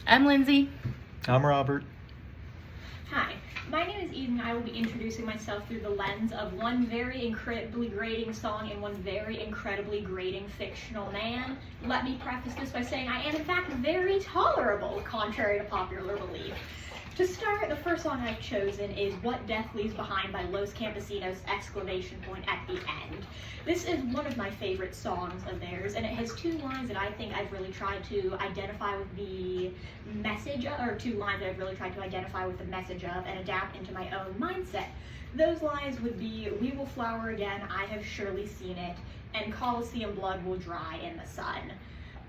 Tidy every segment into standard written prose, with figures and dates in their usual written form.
I'm Lindsay. I'm Robert. Hi, my name is Eden. I will be introducing myself through the lens of one very incredibly grating song and one very incredibly grating fictional man. Let me preface this by saying I am in fact very tolerable, contrary to popular belief. To start, the first song I've chosen is What Death Leaves Behind by Los Campesinos! At the end. This is one of my favorite songs of theirs, and it has two lines that I think I've really tried to identify with the message of, or two lines that I've really tried to identify with the message of and adapt into my own mindset. Those lines would be, "We will flower again, I have surely seen it," and "Coliseum blood will dry in the sun."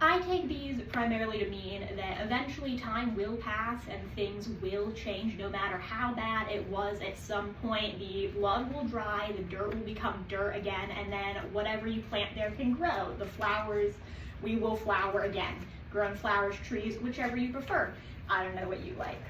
I take these primarily to mean that eventually time will pass and things will change no matter how bad it was at some point. The blood will dry, the dirt will become dirt again, and then whatever you plant there can grow. The flowers, we will flower again. Grown flowers, trees, whichever you prefer. I don't know what you like.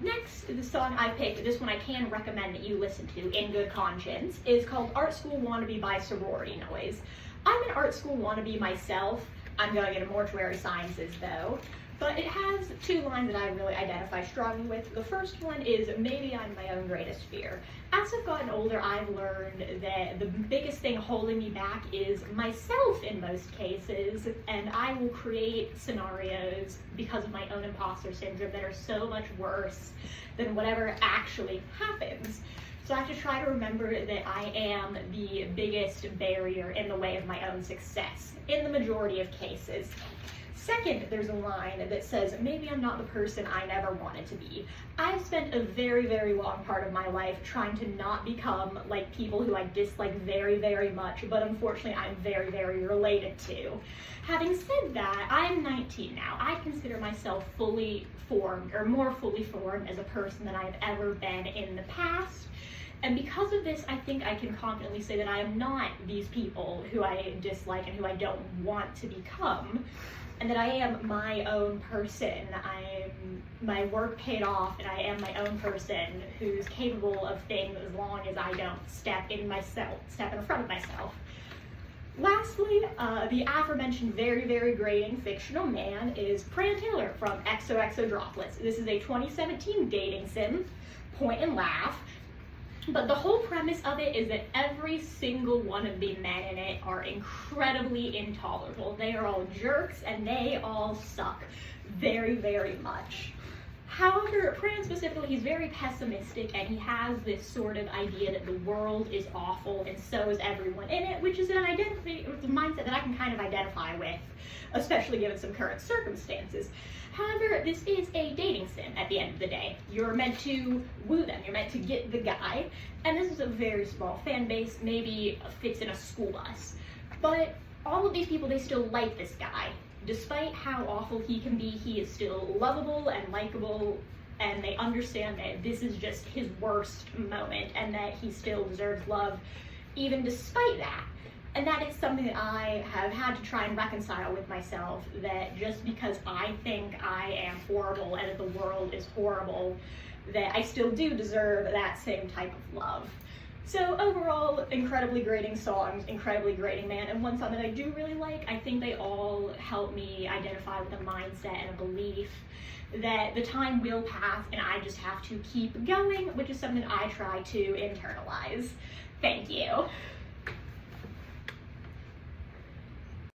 Next, the song I picked, this one I can recommend that you listen to in good conscience, is called Art School Wannabe by Sorority Noise. I'm an art school wannabe myself. I'm going into mortuary sciences though, but it has two lines that I really identify strongly with. The first one is, "Maybe I'm my own greatest fear." As I've gotten older, I've learned that the biggest thing holding me back is myself in most cases, and I will create scenarios because of my own imposter syndrome that are so much worse than whatever actually happens. So I have to try to remember that I am the biggest barrier in the way of my own success, in the majority of cases. Second, there's a line that says, "Maybe I'm not the person I never wanted to be." I've spent a very, very long part of my life trying to not become like people who I dislike very, very much, but unfortunately I'm very, very related to. Having said that, I'm 19 now. I consider myself fully formed, or more fully formed as a person than I've ever been in the past. And because of this, I think I can confidently say that I am not these people who I dislike and who I don't want to become, and that I am my own person. My work paid off, and I am my own person who's capable of things as long as I don't step in front of myself. Lastly, the aforementioned very, very grating fictional man is Pran Taylor from XOXO Droplets. This is a 2017 dating sim, point and laugh. But the whole premise of it is that every single one of the men in it are incredibly intolerable. They are all jerks and they all suck very, very much. However, Pran specifically, he's very pessimistic and he has this sort of idea that the world is awful and so is everyone in it, which is a mindset that I can kind of identify with, especially given some current circumstances. However, this is a dating sim at the end of the day. You're meant to woo them, you're meant to get the guy, and this is a very small fan base, maybe fits in a school bus. But all of these people, they still like this guy. Despite how awful he can be, he is still lovable and likable, and they understand that this is just his worst moment and that he still deserves love even despite that. And that is something that I have had to try and reconcile with myself, that just because I think I am horrible and that the world is horrible, that I still do deserve that same type of love. So overall, incredibly grating songs, incredibly grating man, and one song that I do really like. I think they all help me identify with a mindset and a belief that the time will pass and I just have to keep going, which is something I try to internalize. Thank you.